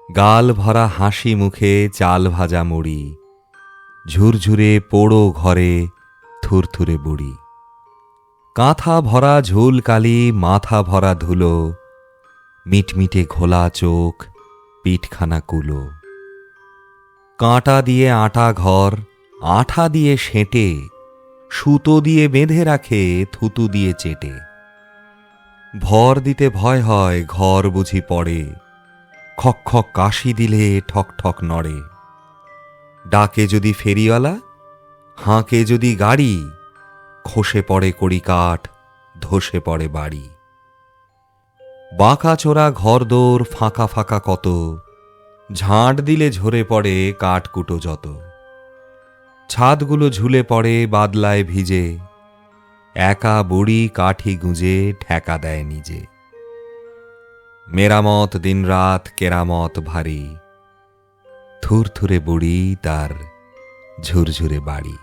গাল ভরা হাসি মুখে চাল ভাজা মুড়ি, ঝুরঝুরে পোড়ো ঘরে থুরথুরে বুড়ি। কাঁথা ভরা ঝুল কালি, মাথা ভরা ধুলো, মিটমিটে ঘোলা চোখ, পিঠখানা কুলো। কাঁটা দিয়ে আটা ঘর, আঠা দিয়ে সেঁটে, সুতো দিয়ে বেঁধে রাখে থুতু দিয়ে চেটে। ভর দিতে ভয় হয় ঘর বুঝি পড়ে, খক খক কাশি দিলে ঠক ঠক নড়ে। ডাকে যদি ফেরিওয়ালা, হাঁকে যদি গাড়ি, খসে পড়ে কড়ি কাঠ, ধসে পড়ে বাড়ি। বাঁকা চোরা ঘরদোর ফাঁকা ফাঁকা কত, ঝাঁট দিলে ঝরে পড়ে কাঠকুটো যত। ছাদগুলো ঝুলে পড়ে বাদলায় ভিজে, একা বুড়ি কাঠি গুঁজে ঠেকা দেয় নিজে। মেরামত দিনরাত কেরামত ভারী, থুরথুরে বুড়ি তার ঝুরঝুরে বাড়ি।